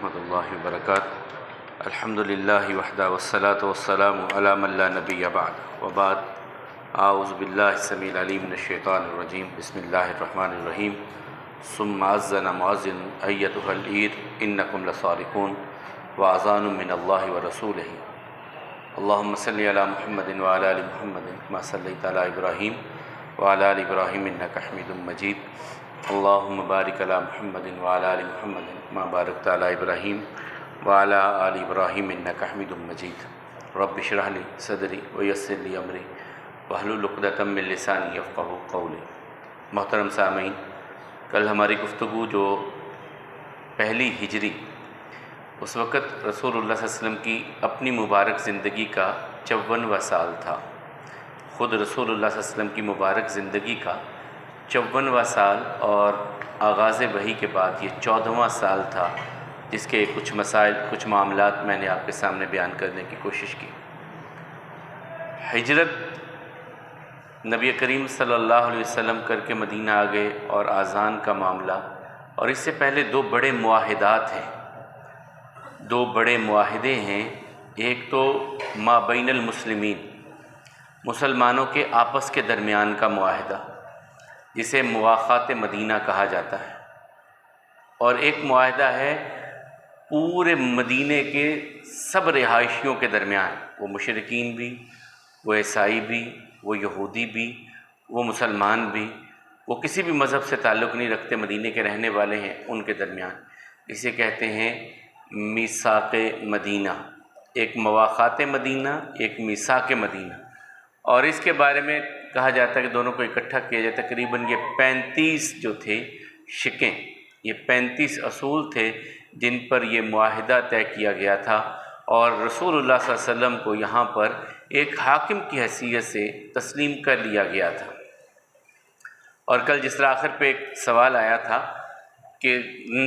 ورحمۃ اللہ وبرکاتہ۔ الحمد للہ وحدہ والصلاۃ والسلام علی من لا نبی بعد وبعد۔ اعوذ باللہ السمیع العلیم من الشیطان الرجیم، بسم اللہ الرحمن الرحیم۔ ثم اذن مؤذن ایتها العیر انکم لصارقون واذان من اللہ ورسولہ۔ اللہم صلی علی محمد وعلی آل محمد کما صلیت علی ابراہیم وعلی آل ابراہیم انک حمید مجید۔ اللہم بارک علی محمد وعلی آل محمد کما بارکت علی ابراہیم وعلی آل ابراہیم انک حمید مجید۔ رب اشرح لی صدری ویسر لی امری واحلل عقدۃ من لسانی یفقہوا قولی۔ محترم سامعین، کل ہماری گفتگو جو پہلی ہجری، اس وقت رسول اللہ صلی اللہ علیہ وسلم کی اپنی مبارک زندگی کا 54واں سال تھا۔ خود رسول اللہ صلی اللہ علیہ وسلم کی مبارک زندگی کا 54واں سال اور آغاز وحی کے بعد یہ 14واں سال تھا، جس کے کچھ مسائل، کچھ معاملات میں نے آپ کے سامنے بیان کرنے کی کوشش کی۔ ہجرت نبی کریم صلی اللہ علیہ وسلم کر کے مدینہ آ گئے، اور اذان کا معاملہ، اور اس سے پہلے دو بڑے معاہدات ہیں، دو بڑے معاہدے ہیں۔ ایک تو ما بین المسلمین، مسلمانوں کے آپس کے درمیان کا معاہدہ، جسے مواخات مدینہ کہا جاتا ہے، اور ایک معاہدہ ہے پورے مدینے کے سب رہائشیوں کے درمیان، وہ مشرکین بھی، وہ عیسائی بھی، وہ یہودی بھی، وہ مسلمان بھی، وہ کسی بھی مذہب سے تعلق نہیں رکھتے، مدینے کے رہنے والے ہیں، ان کے درمیان۔ اسے کہتے ہیں میثاق مدینہ، ایک مواخات مدینہ، ایک میثاق مدینہ۔ اور اس کے بارے میں کہا جاتا ہے کہ دونوں کو اکٹھا کیا جائے۔ تقریباً یہ 35 جو تھے شکیں، یہ 35 اصول تھے جن پر یہ معاہدہ طے کیا گیا تھا، اور رسول اللہ صلی اللہ علیہ وسلم کو یہاں پر ایک حاکم کی حیثیت سے تسلیم کر لیا گیا تھا۔ اور کل جس طرح آخر پہ ایک سوال آیا تھا کہ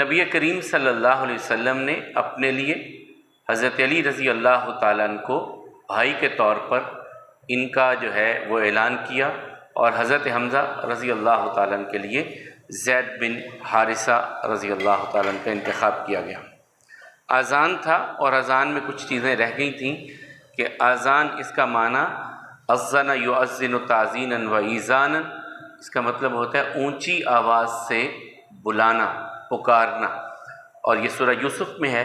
نبی کریم صلی اللہ علیہ وسلم نے اپنے لیے حضرت علی رضی اللہ تعالیٰ عنہ کو بھائی کے طور پر ان کا جو ہے وہ اعلان کیا، اور حضرت حمزہ رضی اللہ تعالیٰ عنہ کے لیے زید بن حارثہ رضی اللہ تعالیٰ عنہ کا انتخاب کیا گیا۔ اذان تھا، اور اذان میں کچھ چیزیں رہ گئی تھیں کہ اذان، اس کا معنی اذن یؤذن تعظینا و ایذانا، اس کا مطلب ہوتا ہے اونچی آواز سے بلانا، پکارنا۔ اور یہ سورہ یوسف میں ہے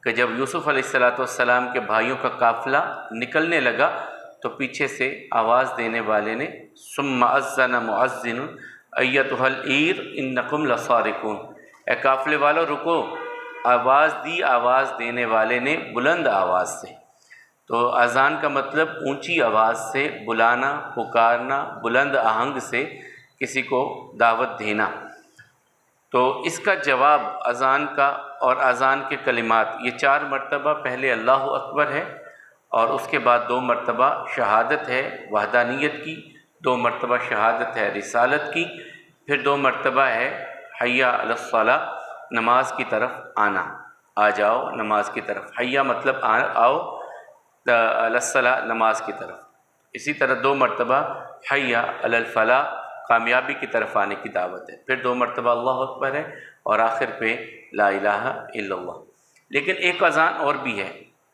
کہ جب یوسف علیہ السلام کے بھائیوں کا قافلہ نکلنے لگا تو پیچھے سے آواز دینے والے نے ثم اذن مؤذن ایتها العیر انکم لصارقون، اے قافلے والو رکو، آواز دی آواز دینے والے نے بلند آواز سے۔ تو اذان کا مطلب اونچی آواز سے بلانا، پکارنا، بلند آہنگ سے کسی کو دعوت دینا۔ تو اس کا جواب اذان کا اور اذان کے کلمات، یہ 4 مرتبہ پہلے اللہ اکبر ہے، اور اس کے بعد 2 مرتبہ شہادت ہے وحدانیت کی، 2 مرتبہ شہادت ہے رسالت کی، پھر 2 مرتبہ ہے حی علی الصلاۃ، نماز کی طرف آنا، آ جاؤ نماز کی طرف۔ حی مطلب آؤ، علی الصلاۃ نماز کی طرف۔ اسی طرح 2 مرتبہ حی علی الفلاح، کامیابی کی طرف آنے کی دعوت ہے۔ پھر 2 مرتبہ اللہ اکبر ہے، اور آخر پہ لا الہ الا اللہ۔ لیکن ایک اذان اور بھی ہے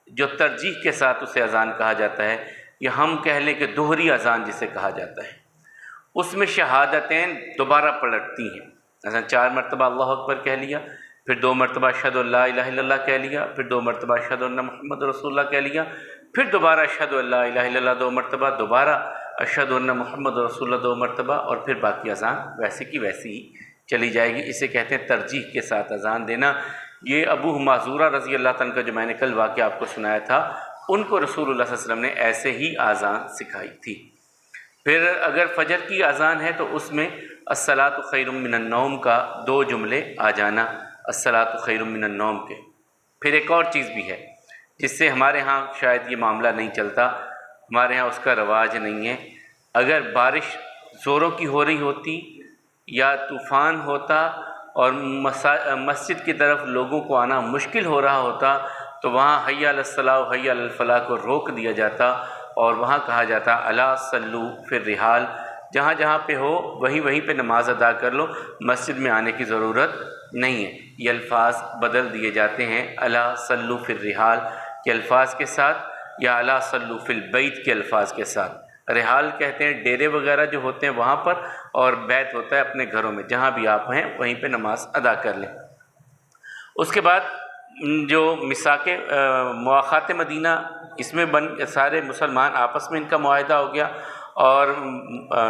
جو ترجیح کے ساتھ اسے اذان کہا جاتا ہے، یا ہم کہہ لیں کہ دوہری اذان جسے کہا جاتا ہے۔ اس میں شہادتین دوبارہ پلٹتی ہیں، مثلا 4 مرتبہ اللہ اکبر کہہ لیا، پھر 2 مرتبہ اشہد ان لا الہ الا اللہ کہہ لیا، پھر 2 مرتبہ اشہد ان محمد رسول اللہ کہہ لیا، پھر دوبارہ اشہد ان لا الہ الا اللہ 2 مرتبہ، دوبارہ اشہد ان محمد رسول اللہ 2 مرتبہ، اور پھر باقی اذان ویسے کی ویسی ہی چلی جائے گی۔ اسے کہتے ہیں ترجیح کے ساتھ اذان دینا۔ یہ ابو معذورہ رضی اللہ تعالیٰ عنہ کا جو میں نے کل واقعہ آپ کو سنایا تھا، ان کو رسول اللہ صلی اللہ علیہ وسلم نے ایسے ہی اذان سکھائی تھی۔ پھر اگر فجر کی اذان ہے تو اس میں الصلاۃ خیر من النوم کا 2 جملے آ جانا، الصلاۃ خیر من النوم کے۔ پھر ایک اور چیز بھی ہے جس سے ہمارے ہاں شاید یہ معاملہ نہیں چلتا، ہمارے ہاں اس کا رواج نہیں ہے۔ اگر بارش زوروں کی ہو رہی ہوتی یا طوفان ہوتا اور مسجد کی طرف لوگوں کو آنا مشکل ہو رہا ہوتا، تو وہاں حی علی الصلاۃ و حی علی الفلاح کو روک دیا جاتا، اور وہاں کہا جاتا الا صلو فی الرحال، جہاں جہاں پہ ہو وہیں پہ نماز ادا کر لو، مسجد میں آنے کی ضرورت نہیں ہے، یہ الفاظ بدل دیے جاتے ہیں الا صلو فی الرحال کے الفاظ کے ساتھ یا الا صلو فی البیت کے الفاظ کے ساتھ۔ رحال کہتے ہیں ڈیرے وغیرہ جو ہوتے ہیں وہاں پر، اور بیت ہوتا ہے اپنے گھروں میں، جہاں بھی آپ ہیں وہیں پہ نماز ادا کر لیں۔ اس کے بعد جو میثاق مواخات مدینہ، اس میں سارے مسلمان آپس میں ان کا معاہدہ ہو گیا، اور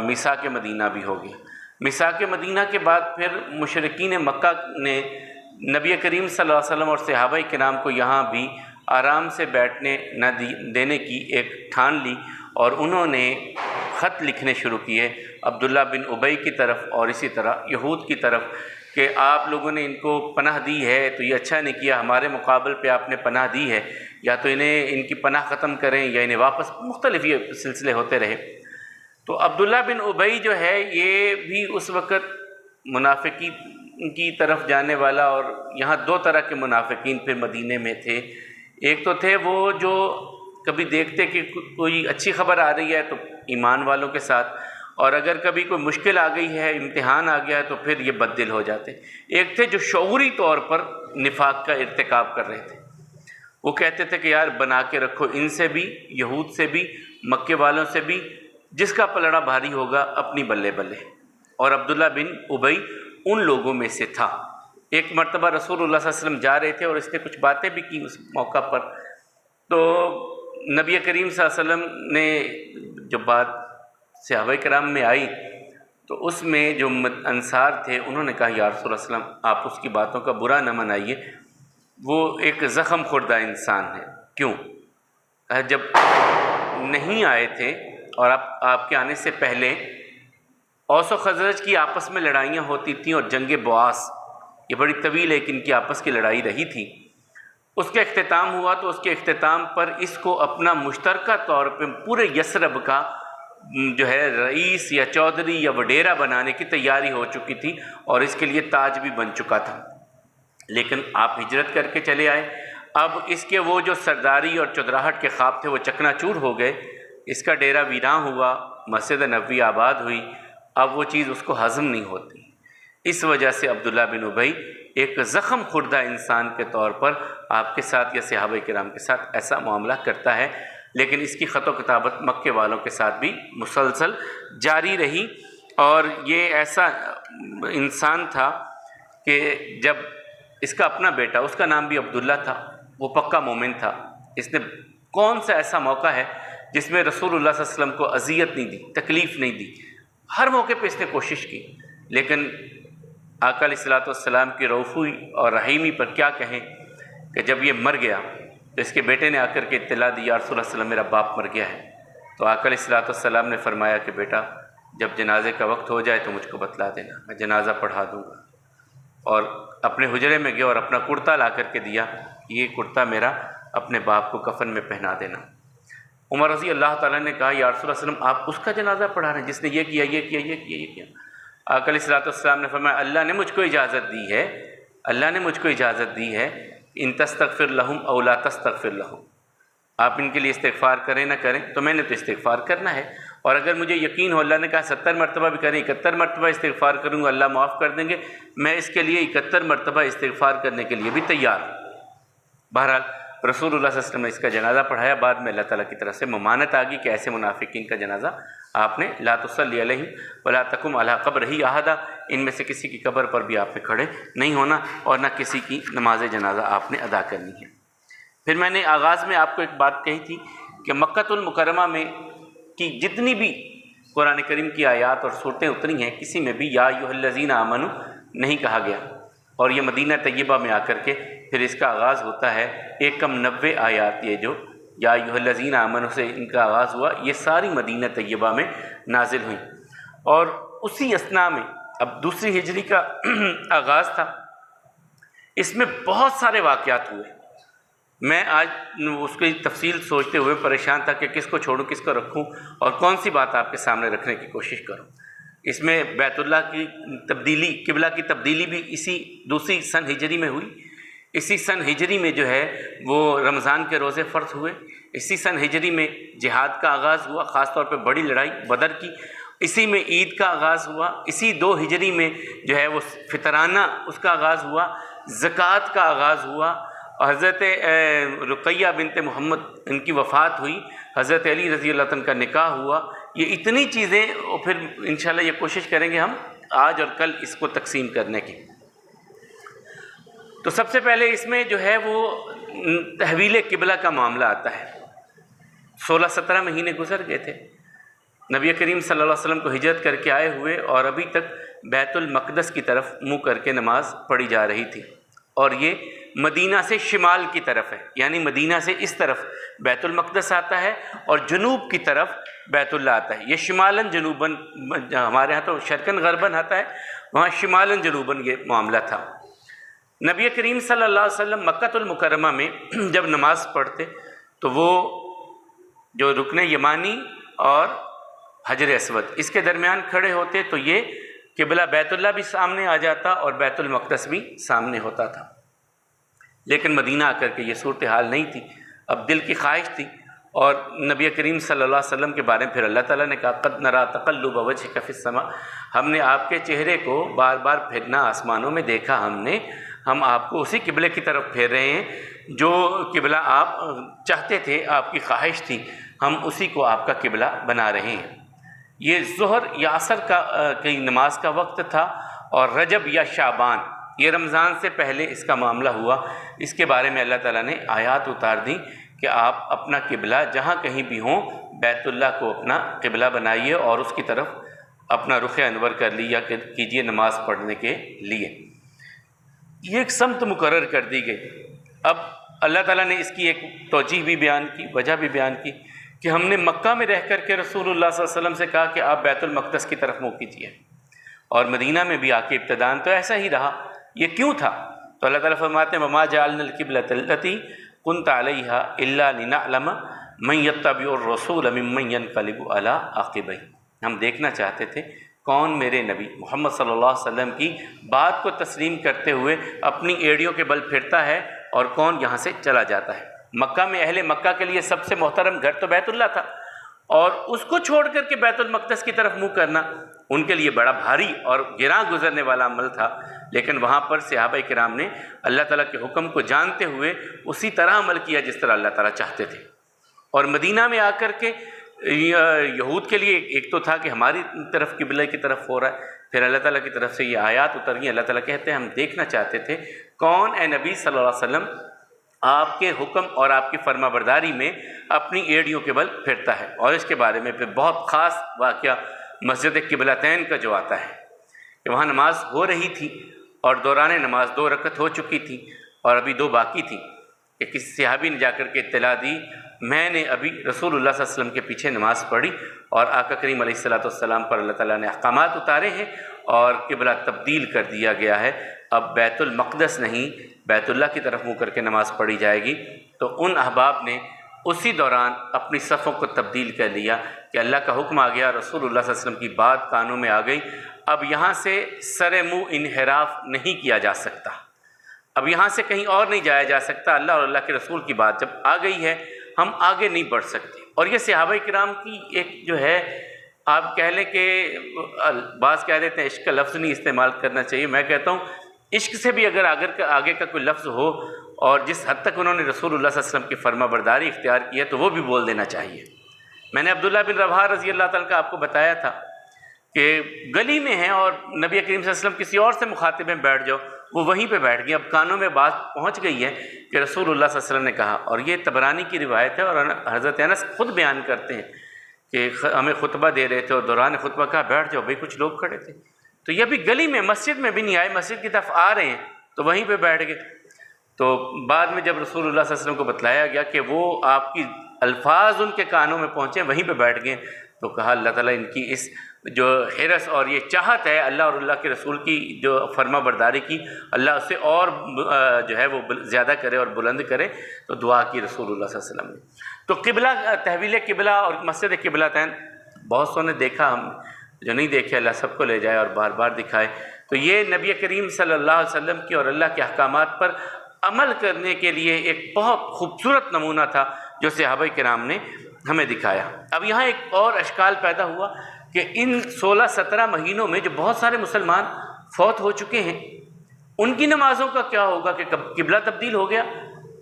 میثاق مدینہ بھی ہو گیا۔ میثاق مدینہ کے بعد پھر مشرکین مکہ نے نبی کریم صلی اللہ علیہ وسلم اور صحابہ کرام کو یہاں بھی آرام سے بیٹھنے نہ دینے کی ایک ٹھان لی، اور انہوں نے خط لکھنے شروع کیے عبداللہ بن ابی کی طرف اور اسی طرح یہود کی طرف کہ آپ لوگوں نے ان کو پناہ دی ہے تو یہ اچھا نہیں کیا، ہمارے مقابل پہ آپ نے پناہ دی ہے، یا تو ان کی پناہ ختم کریں یا انہیں واپس، مختلف یہ سلسلے ہوتے رہے۔ تو عبداللہ بن ابی جو ہے یہ بھی اس وقت منافقین کی طرف جانے والا، اور یہاں دو طرح کے منافقین پھر مدینے میں تھے۔ ایک تو تھے وہ جو کبھی دیکھتے کہ کوئی اچھی خبر آ رہی ہے تو ایمان والوں کے ساتھ، اور اگر کبھی کوئی مشکل آ گئی ہے، امتحان آ گیا ہے تو پھر یہ بددل ہو جاتے۔ ایک تھے جو شعوری طور پر نفاق کا ارتکاب کر رہے تھے، وہ کہتے تھے کہ یار بنا کے رکھو ان سے بھی، یہود سے بھی، مکے والوں سے بھی، جس کا پلڑا بھاری ہوگا اپنی بلے بلے۔ اور عبداللہ بن ابی ان لوگوں میں سے تھا۔ ایک مرتبہ رسول اللہ صلی اللہ علیہ وسلم جا رہے تھے اور اس نے کچھ باتیں بھی کی اس موقع پر، تو نبی کریم صلی اللہ علیہ وسلم نے جو بات صحابہ کرام میں آئی تو اس میں جو انصار تھے انہوں نے کہا یا رسول اللہ صلی اللہ علیہ وسلم آپ اس کی باتوں کا برا نہ منائیے، وہ ایک زخم خوردہ انسان ہے۔ کیوں؟ جب نہیں آئے تھے اور آپ کے آنے سے پہلے اوس و خزرج کی آپس میں لڑائیاں ہوتی تھیں، اور جنگ بواس یہ بڑی طویل ایک ان کی آپس کی لڑائی رہی تھی، اس کا اختتام ہوا تو اس کے اختتام پر اس کو اپنا مشترکہ طور پہ پورے یثرب کا جو ہے رئیس یا چودھری یا وڈیرا بنانے کی تیاری ہو چکی تھی، اور اس کے لیے تاج بھی بن چکا تھا۔ لیکن آپ ہجرت کر کے چلے آئے، اب اس کے وہ جو سرداری اور چودراہٹ کے خواب تھے وہ چکنا چور ہو گئے، اس کا ڈیرا ویراں ہوا، مسجد نبوی آباد ہوئی، اب وہ چیز اس کو ہضم نہیں ہوتی۔ اس وجہ سے عبداللہ بن ابی ایک زخم خوردہ انسان کے طور پر آپ کے ساتھ یا صحابہ کرام کے ساتھ ایسا معاملہ کرتا ہے، لیکن اس کی خط و کتابت مکے والوں کے ساتھ بھی مسلسل جاری رہی۔ اور یہ ایسا انسان تھا کہ جب اس کا اپنا بیٹا، اس کا نام بھی عبداللہ تھا، وہ پکا مومن تھا، اس نے کون سا ایسا موقع ہے جس میں رسول اللہ صلی اللہ علیہ وسلم کو اذیت نہیں دی، تکلیف نہیں دی، ہر موقع پہ اس نے کوشش کی۔ لیکن آقا علیہ الصلوۃ والسلام کی رؤوفی اور رحیمی پر کیا کہیں کہ جب یہ مر گیا تو اس کے بیٹے نے آ کر کے اطلاع دی یا رسول اللہ صلی اللہ علیہ وسلم میرا باپ مر گیا ہے، تو آقا علیہ الصلوۃ والسلام نے فرمایا کہ بیٹا جب جنازے کا وقت ہو جائے تو مجھ کو بتلا دینا، میں جنازہ پڑھا دوں گا۔ اور اپنے حجرے میں گیا اور اپنا کرتا لا کر کے دیا، یہ کرتا میرا اپنے باپ کو کفن میں پہنا دینا۔ عمر رضی اللہ تعالیٰ نے کہا یا رسول اللہ صلی اللہ علیہ وسلم آپ اس کا جنازہ پڑھا رہے ہیں جس نے یہ کیا یہ کیا یہ کیا یہ کیا۔ آقا علیہ الصلوۃ والسلام نے فرمایا اللہ نے مجھ کو اجازت دی ہے، اللہ نے مجھ کو اجازت دی ہے ان تستغفر لہم او لا تستغفر لہم، آپ ان کے لیے استغفار کریں نہ کریں تو میں نے تو استغفار کرنا ہے، اور اگر مجھے یقین ہو اللہ نے کہا 70 مرتبہ بھی کریں 71 مرتبہ استغفار کروں گا اللہ معاف کر دیں گے، میں اس کے لیے 71 مرتبہ استغفار کرنے کے لیے بھی تیار ہوں۔ بہرحال رسول اللہ صلی اللہ علیہ وسلم نے اس کا جنازہ پڑھایا، بعد میں اللہ تعالیٰ کی طرف سے ممانت آ گئی کہ ایسے منافقین کا جنازہ آپ نے لا تصلی علیہم ولا تقم علی قبرہ احدا، ان میں سے کسی کی قبر پر بھی آپ نے کھڑے نہیں ہونا، اور نہ کسی کی نماز جنازہ آپ نے ادا کرنی ہے۔ پھر میں نے آغاز میں آپ کو ایک بات کہی تھی کہ مکۃ المکرمہ میں کی جتنی بھی قرآن کریم کی آیات اور صورتیں اتری ہیں کسی میں بھی یا ایھا الذین آمنوا نہیں کہا گیا، اور یہ مدینہ طیبہ میں آ کر کے پھر اس کا آغاز ہوتا ہے 190 آیات، یہ جو یا ایھا الذین آمنوا سے ان کا آغاز ہوا، یہ ساری مدینہ طیبہ میں نازل ہوئیں۔ اور اسی اثناء میں اب دوسری ہجری کا آغاز تھا، اس میں بہت سارے واقعات ہوئے۔ میں آج اس کی تفصیل سوچتے ہوئے پریشان تھا کہ کس کو چھوڑوں کس کو رکھوں اور کون سی بات آپ کے سامنے رکھنے کی کوشش کروں۔ اس میں بیت اللہ کی تبدیلی، قبلہ کی تبدیلی بھی اسی دوسری سن ہجری میں ہوئی، اسی سن ہجری میں جو ہے وہ رمضان کے روزے فرض ہوئے، اسی سن ہجری میں جہاد کا آغاز ہوا، خاص طور پہ بڑی لڑائی بدر کی، اسی میں عید کا آغاز ہوا، اسی 2 ہجری میں جو ہے وہ فطرانہ اس کا آغاز ہوا، زکوٰۃ کا آغاز ہوا، اور حضرت رقیہ بنت محمد ان کی وفات ہوئی، حضرت علی رضی اللہ عنہ کا نکاح ہوا۔ یہ اتنی چیزیں، اور پھر انشاءاللہ یہ کوشش کریں گے ہم آج اور کل اس کو تقسیم کرنے کی۔ تو سب سے پہلے اس میں جو ہے وہ تحویل قبلہ کا معاملہ آتا ہے۔ 16-17 مہینے گزر گئے تھے نبی کریم صلی اللہ علیہ وسلم کو ہجرت کر کے آئے ہوئے، اور ابھی تک بیت المقدس کی طرف منہ کر کے نماز پڑھی جا رہی تھی، اور یہ مدینہ سے شمال کی طرف ہے، یعنی مدینہ سے اس طرف بیت المقدس آتا ہے اور جنوب کی طرف بیت اللہ آتا ہے۔ یہ شمالاً جنوباً، ہمارے ہاں تو شرقاً غرباً آتا ہے، وہاں شمالاً جنوباً یہ معاملہ تھا۔ نبی کریم صلی اللہ علیہ وسلم مکہ المکرمہ میں جب نماز پڑھتے تو وہ جو رکن یمانی اور حجر اسود اس کے درمیان کھڑے ہوتے، تو یہ قبلہ بیت اللہ بھی سامنے آ جاتا اور بیت المقدس بھی سامنے ہوتا تھا۔ لیکن مدینہ آ کر کے یہ صورتحال نہیں تھی، اب دل کی خواہش تھی، اور نبی کریم صلی اللہ علیہ وسلم کے بارے میں پھر اللہ تعالیٰ نے کہا قد نرا تقلب وجهک فی السماء، ہم نے آپ کے چہرے کو بار بار پھرنا آسمانوں میں دیکھا، ہم آپ کو اسی قبلے کی طرف پھیر رہے ہیں جو قبلہ آپ چاہتے تھے، آپ کی خواہش تھی، ہم اسی کو آپ کا قبلہ بنا رہے ہیں۔ یہ ظہر یا عصر کی نماز کا وقت تھا، اور رجب یا شعبان، یہ رمضان سے پہلے اس کا معاملہ ہوا۔ اس کے بارے میں اللہ تعالیٰ نے آیات اتار دیں کہ آپ اپنا قبلہ جہاں کہیں بھی ہوں بیت اللہ کو اپنا قبلہ بنائیے اور اس کی طرف اپنا رخ انور کر لیا کیجیے نماز پڑھنے کے لیے۔ یہ ایک سمت مقرر کر دی گئی۔ اب اللہ تعالیٰ نے اس کی ایک توجیہ بھی بیان کی، وجہ بھی بیان کی کہ ہم نے مکہ میں رہ کر کے رسول اللہ صلی اللہ علیہ وسلم سے کہا کہ آپ بیت المقدس کی طرف منہ کیجیے، اور مدینہ میں بھی آ کے ابتداءً تو ایسا ہی رہا۔ یہ کیوں تھا؟ تو اللہ تعالیٰ فرماتے ہیں وَمَا جَعَلْنَا الْقِبْلَةَ الَّتِي كُنْتَ عَلَيْهَا إِلَّا لِنَعْلَمَ مَن يَتَّبِعُ الرَّسُولَ مِمَّن يَنقَلِبُ عَلَىٰ عَقِبَيْهِ، ہم دیکھنا چاہتے تھے کون میرے نبی محمد صلی اللہ علیہ وسلم کی بات کو تسلیم کرتے ہوئے اپنی ایڑیوں کے بل پھرتا ہے، اور کون یہاں سے چلا جاتا ہے۔ مکہ میں اہل مکہ کے لیے سب سے محترم گھر تو بیت اللہ تھا، اور اس کو چھوڑ کر کے بیت المقدس کی طرف منہ کرنا ان کے لیے بڑا بھاری اور گراں گزرنے والا عمل تھا۔ لیکن وہاں پر صحابہ کرام نے اللہ تعالیٰ کے حکم کو جانتے ہوئے اسی طرح عمل کیا جس طرح اللہ تعالیٰ چاہتے تھے۔ اور مدینہ میں آ کر کے یہود کے لیے ایک تو تھا کہ ہماری طرف قبلہ کی طرف ہو رہا ہے، پھر اللہ تعالیٰ کی طرف سے یہ آیات اتر گئی۔ اللہ تعالیٰ کہتے ہیں ہم دیکھنا چاہتے تھے کون اے نبی صلی اللہ علیہ وسلم آپ کے حکم اور آپ کی فرما برداری میں اپنی ایڑیوں کے بل پھرتا ہے۔ اور اس کے بارے میں پھر بہت خاص واقعہ مسجد قبلتین کا جو آتا ہے کہ وہاں نماز ہو رہی تھی، اور دوران نماز 2 رکعت ہو چکی تھی اور ابھی 2 باقی تھی، کہ کسی صحابی نے جا کر کے اطلاع دی میں نے ابھی رسول اللہ صلی اللہ علیہ وسلم کے پیچھے نماز پڑھی، اور آقا کریم علیہ السلام پر اللہ تعالیٰ نے احکامات اتارے ہیں اور قبلہ تبدیل کر دیا گیا ہے۔ اب بیت المقدس نہیں بیت اللہ کی طرف منہ کر کے نماز پڑھی جائے گی۔ تو ان احباب نے اسی دوران اپنی صفوں کو تبدیل کر لیا کہ اللہ کا حکم آ گیا، رسول اللہ صلی اللہ علیہ وسلم کی بات کانوں میں آ گئی، اب یہاں سے سر منہ انحراف نہیں کیا جا سکتا، اب یہاں سے کہیں اور نہیں جایا جا سکتا۔ اللہ اور اللہ کے رسول کی بات جب آ گئی ہے ہم آگے نہیں بڑھ سکتے۔ اور یہ صحابہ کرام کی ایک جو ہے، آپ کہہ لیں کہ بعض کہہ دیتے ہیں عشق کا لفظ نہیں استعمال کرنا چاہیے، میں کہتا ہوں عشق سے بھی اگر آگے کا کوئی لفظ ہو اور جس حد تک انہوں نے رسول اللہ صلی اللہ علیہ وسلم کی فرما برداری اختیار کی ہے تو وہ بھی بول دینا چاہیے۔ میں نے عبداللہ بن رواحہ رضی اللہ تعالیٰ کا آپ کو بتایا تھا کہ گلی میں ہیں اور نبی کریم صلی اللہ علیہ وسلم کسی اور سے مخاطب ہیں، بیٹھ جاؤ، وہ وہیں پہ بیٹھ گئے۔ اب کانوں میں بات پہنچ گئی ہے کہ رسول اللہ صلی اللہ علیہ وسلم نے کہا، اور یہ طبرانی کی روایت ہے، اور حضرت انس خود بیان کرتے ہیں کہ ہمیں خطبہ دے رہے تھے اور دوران خطبہ کہا بیٹھ جاؤ، بھائی کچھ لوگ کھڑے تھے، تو یہ بھی گلی میں مسجد میں بھی نہیں آئے، مسجد کی طرف آ رہے ہیں تو وہیں پہ بیٹھ گئے۔ تو بعد میں جب رسول اللہ صلی اللہ علیہ وسلم کو بتلایا گیا کہ وہ آپ کی الفاظ ان کے کانوں میں پہنچے، وہیں پہ بیٹھ گئے، تو کہا اللہ تعالیٰ ان کی اس جو حرص اور یہ چاہت ہے اللہ اور اللہ کے رسول کی جو فرما برداری کی، اللہ اسے اور جو ہے وہ زیادہ کرے اور بلند کرے۔ تو دعا کی رسول اللہ صلی اللہ علیہ وسلم نے۔ تو قبلہ، تحویل قبلہ اور مسجد قبلتین بہت سو نے دیکھا، ہم جو نہیں دیکھے اللہ سب کو لے جائے اور بار بار دکھائے۔ تو یہ نبی کریم صلی اللہ علیہ وسلم کی اور اللہ کے احکامات پر عمل کرنے کے لیے ایک بہت خوبصورت نمونہ تھا جو صحابہ کرام نے ہمیں دکھایا۔ اب یہاں ایک اور اشکال پیدا ہوا کہ ان 16-17 مہینوں میں جو بہت سارے مسلمان فوت ہو چکے ہیں ان کی نمازوں کا کیا ہوگا کہ قبلہ تبدیل ہو گیا؟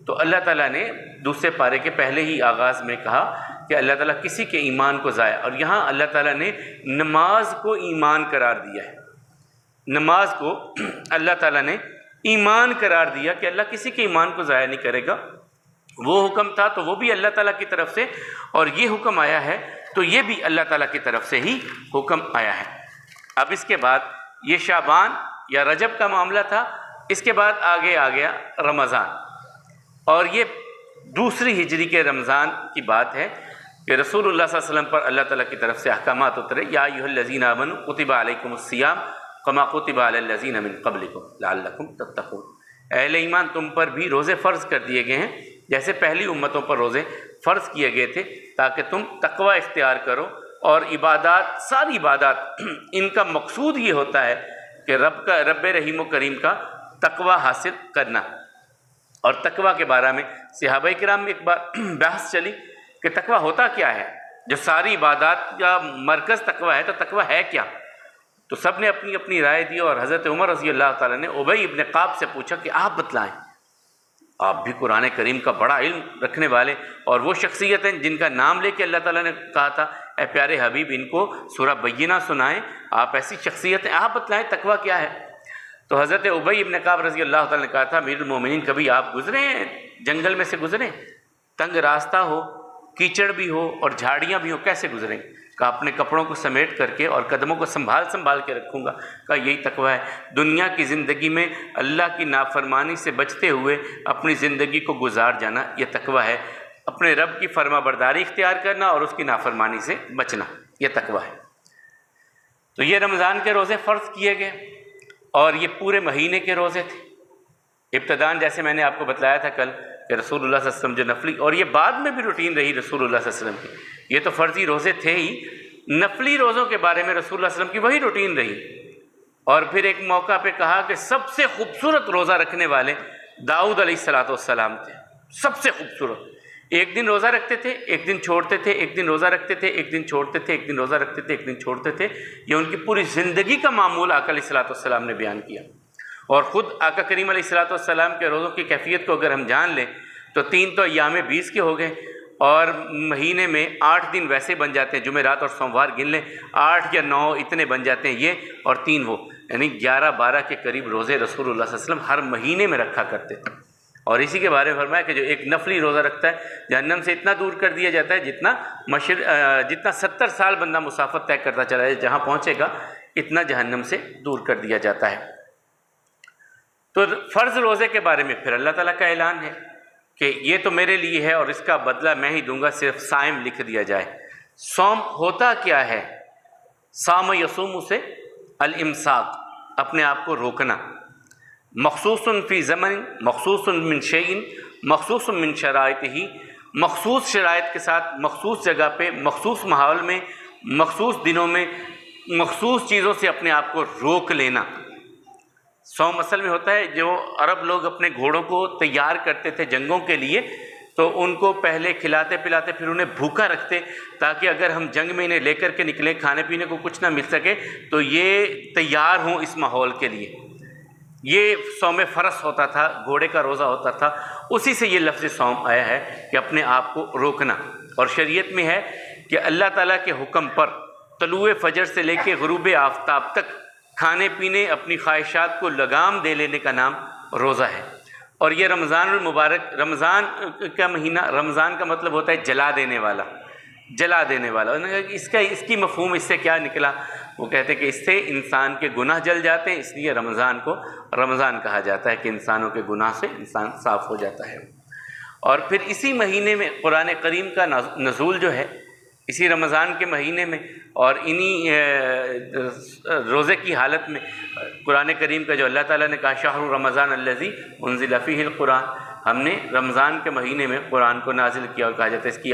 تو اللہ تعالیٰ نے دوسرے پارے کے پہلے ہی آغاز میں کہا کہ اللہ تعالیٰ کسی کے ایمان کو ضائع، اور یہاں اللہ تعالیٰ نے نماز کو ایمان قرار دیا ہے، نماز کو اللہ تعالیٰ نے ایمان قرار دیا کہ اللہ کسی کے ایمان کو ضائع نہیں کرے گا۔ وہ حکم تھا تو وہ بھی اللہ تعالیٰ کی طرف سے، اور یہ حکم آیا ہے تو یہ بھی اللہ تعالیٰ کی طرف سے ہی حکم آیا ہے۔ اب اس کے بعد یہ شعبان یا رجب کا معاملہ تھا، اس کے بعد آگے آ گیا رمضان، اور یہ دوسری ہجری کے رمضان کی بات ہے کہ رسول اللہ صلی اللہ علیہ وسلم پر اللہ تعالیٰ کی طرف سے احکامات اترے، یا ایھا الذین آمنوا کتب علیکم الصیام کما کتب علی الذین من قبلکم لعلکم تتقون، اہل ایمان تم پر بھی روزے فرض کر دیے گئے ہیں جیسے پہلی امتوں پر روزے فرض کیے گئے تھے تاکہ تم تقوی اختیار کرو، اور عبادات، ساری عبادات ان کا مقصود یہ ہوتا ہے کہ رب رحیم و کریم کا تقوی حاصل کرنا۔ اور تقوی کے بارے میں صحابہ کرام میں ایک بار بحث چلی کہ تقوی ہوتا کیا ہے، جو ساری عبادات کا مرکز تقوی ہے تو تقوی ہے کیا؟ تو سب نے اپنی اپنی رائے دی، اور حضرت عمر رضی اللہ تعالیٰ نے ابی ابن قعب سے پوچھا کہ آپ بتلائیں، آپ بھی قرآن کریم کا بڑا علم رکھنے والے اور وہ شخصیت ہیں جن کا نام لے کے اللہ تعالیٰ نے کہا تھا اے پیارے حبیب ان کو سورہ بینہ سنائیں، آپ ایسی شخصیت ہیں، آپ بتلائیں تقوی کیا ہے؟ تو حضرت ابی ابن قعب رضی اللہ تعالیٰ نے کہا تھا امیر المومنین کبھی آپ گزرے ہیں جنگل میں سے گزرے، تنگ راستہ ہو، کیچڑ بھی ہو اور جھاڑیاں بھی ہو، کیسے گزریں؟ کہا اپنے کپڑوں کو سمیٹ کر کے اور قدموں کو سنبھال کے رکھوں گا۔ کہا یہی تقوی ہے، دنیا کی زندگی میں اللہ کی نافرمانی سے بچتے ہوئے اپنی زندگی کو گزار جانا، یہ تقوی ہے، اپنے رب کی فرما برداری اختیار کرنا اور اس کی نافرمانی سے بچنا، یہ تقوی ہے۔ تو یہ رمضان کے روزے فرض کیے گئے اور یہ پورے مہینے کے روزے تھے۔ ابتداً جیسے میں نے آپ کو بتلایا تھا کل کہ رسول اللہ صلی اللہ علیہ وسلم جو نفلی، اور یہ بعد میں بھی روٹین رہی رسول اللہ صلی اللہ علیہ وسلم کی، یہ تو فرضی روزے تھے ہی، نفلی روزوں کے بارے میں رسول اللہ صلی اللہ علیہ وسلم کی وہی روٹین رہی۔ اور پھر ایک موقع پہ کہا کہ سب سے خوبصورت روزہ رکھنے والے داؤد علیہ السلام تھے، سب سے خوبصورت، ایک دن روزہ رکھتے تھے، ایک دن چھوڑتے تھے، ایک دن روزہ رکھتے تھے، ایک دن چھوڑتے تھے، ایک دن روزہ رکھتے تھے، ایک دن چھوڑتے تھے، یہ ان کی پوری زندگی کا معمول آقا علیہ السلام نے بیان کیا۔ اور خود آقا کریم علیہ السلام کے روزوں کی کیفیت کو اگر ہم جان لیں تو 3 تو ایام 20 کے ہو گئے، اور مہینے میں 8 دن ویسے بن جاتے ہیں، جمعرات اور سوموار گن لیں، 8 یا 9 اتنے بن جاتے ہیں یہ، اور 3 وہ، یعنی 11-12 کے قریب روزے رسول اللہ صلی اللہ علیہ وسلم ہر مہینے میں رکھا کرتے تھے۔ اور اسی کے بارے میں فرمایا کہ جو ایک نفلی روزہ رکھتا ہے جہنم سے اتنا دور کر دیا جاتا ہے جتنا 70 سال بندہ مسافت طے کرتا چلا جائے، جہاں پہنچے گا اتنا جہنم سے دور کر دیا جاتا ہے۔ تو فرض روزے کے بارے میں پھر اللہ تعالیٰ کا اعلان ہے کہ یہ تو میرے لیے ہے اور اس کا بدلہ میں ہی دوں گا، صرف صائم لکھ دیا جائے۔ صوم ہوتا کیا ہے؟ صام یصوم سے الامساک، اپنے آپ کو روکنا، مخصوص فی زمن، مخصوص من شیء، مخصوص من شرائط ہی، مخصوص شرائط کے ساتھ، مخصوص جگہ پہ، مخصوص ماحول میں، مخصوص دنوں میں، مخصوص چیزوں سے اپنے آپ کو روک لینا۔ صوم اصل میں ہوتا ہے جو عرب لوگ اپنے گھوڑوں کو تیار کرتے تھے جنگوں کے لیے، تو ان کو پہلے کھلاتے پلاتے پھر انہیں بھوکا رکھتے تاکہ اگر ہم جنگ میں انہیں لے کر کے نکلیں کھانے پینے کو کچھ نہ مل سکے تو یہ تیار ہوں اس ماحول کے لیے۔ یہ صوم فرس ہوتا تھا، گھوڑے کا روزہ ہوتا تھا، اسی سے یہ لفظ صوم آیا ہے کہ اپنے آپ کو روکنا۔ اور شریعت میں ہے کہ اللہ تعالیٰ کے حکم پر طلوع فجر سے لے کے غروب آفتاب تک کھانے پینے، اپنی خواہشات کو لگام دے لینے کا نام روزہ ہے۔ اور یہ رمضان المبارک، رمضان کا مہینہ، رمضان کا مطلب ہوتا ہے جلا دینے والا، جلا دینے والا۔ اس کی مفہوم اس سے کیا نکلا؟ وہ کہتے ہیں کہ اس سے انسان کے گناہ جل جاتے ہیں، اس لیے رمضان کو رمضان کہا جاتا ہے کہ انسانوں کے گناہ سے انسان صاف ہو جاتا ہے۔ اور پھر اسی مہینے میں قرآن کریم کا نزول جو ہے، اسی رمضان کے مہینے میں اور انہی روزے کی حالت میں قرآن کریم کا جو اللہ تعالیٰ نے کہا شہر رمضان الذی انزل فیہ القرآن، ہم نے رمضان کے مہینے میں قرآن کو نازل کیا، اور کہا جاتا ہے اس کی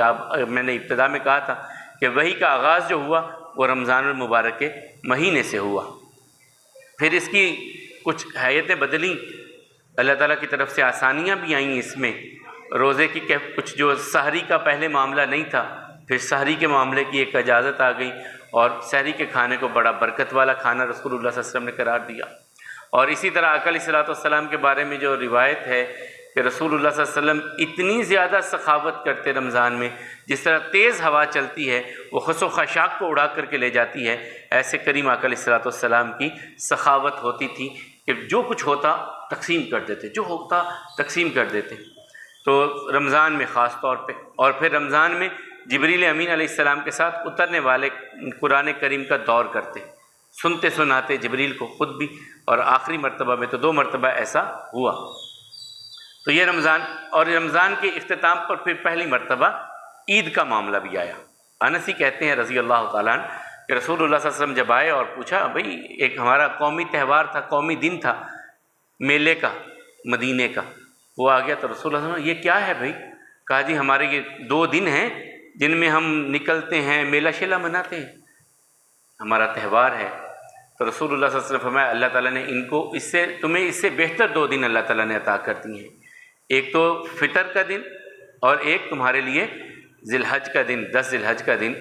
میں نے ابتدا میں کہا تھا کہ وحی کا آغاز جو ہوا وہ رمضان المبارک کے مہینے سے ہوا۔ پھر اس کی کچھ حیتیں بدلیں، اللہ تعالیٰ کی طرف سے آسانیاں بھی آئیں اس میں، روزے کی کچھ جو سحری کا پہلے معاملہ نہیں تھا، پھر سحری کے معاملے کی ایک اجازت آ گئی، اور سحری کے کھانے کو بڑا برکت والا کھانا رسول اللہ صلی اللہ علیہ وسلم نے قرار دیا۔ اور اسی طرح آقا علیہ السلام کے بارے میں جو روایت ہے کہ رسول اللہ صلی اللہ علیہ وسلم اتنی زیادہ سخاوت کرتے رمضان میں، جس طرح تیز ہوا چلتی ہے وہ خس و خاشاک کو اڑا کر کے لے جاتی ہے، ایسے کریم آقا علیہ السلام کی سخاوت ہوتی تھی کہ جو کچھ ہوتا تقسیم کر دیتے، جو ہوتا تقسیم کر دیتے۔ تو رمضان میں خاص طور پہ، اور پھر رمضان میں جبریل امین علیہ السلام کے ساتھ اترنے والے قرآن کریم کا دور کرتے، سنتے سناتے جبریل کو خود بھی، اور آخری مرتبہ میں تو 2 مرتبہ ایسا ہوا۔ تو یہ رمضان، اور رمضان کے اختتام پر پھر پہلی مرتبہ عید کا معاملہ بھی آیا۔ انس ہی کہتے ہیں رضی اللہ تعالیٰ عنہ کہ رسول اللہ صلی اللہ علیہ وسلم جب آئے اور پوچھا، بھئی ایک ہمارا قومی تہوار تھا، قومی دن تھا میلے کا، مدینے کا، وہ آ گیا تو رسول اللہ صلی اللہ علیہ وسلم یہ کیا ہے بھائی؟ کہا جی ہمارے یہ 2 دن ہیں جن میں ہم نکلتے ہیں، میلہ شیلہ مناتے ہیں، ہمارا تہوار ہے۔ تو رسول اللہ صلی اللہ علیہ وسلم فرمایا اللہ تعالیٰ نے ان کو تمہیں اس سے بہتر 2 دن اللہ تعالیٰ نے عطا کر دی ہیں، ایک تو فطر کا دن اور ایک تمہارے لیے ذی الحج کا دن، 10 ذی الحج کا دن۔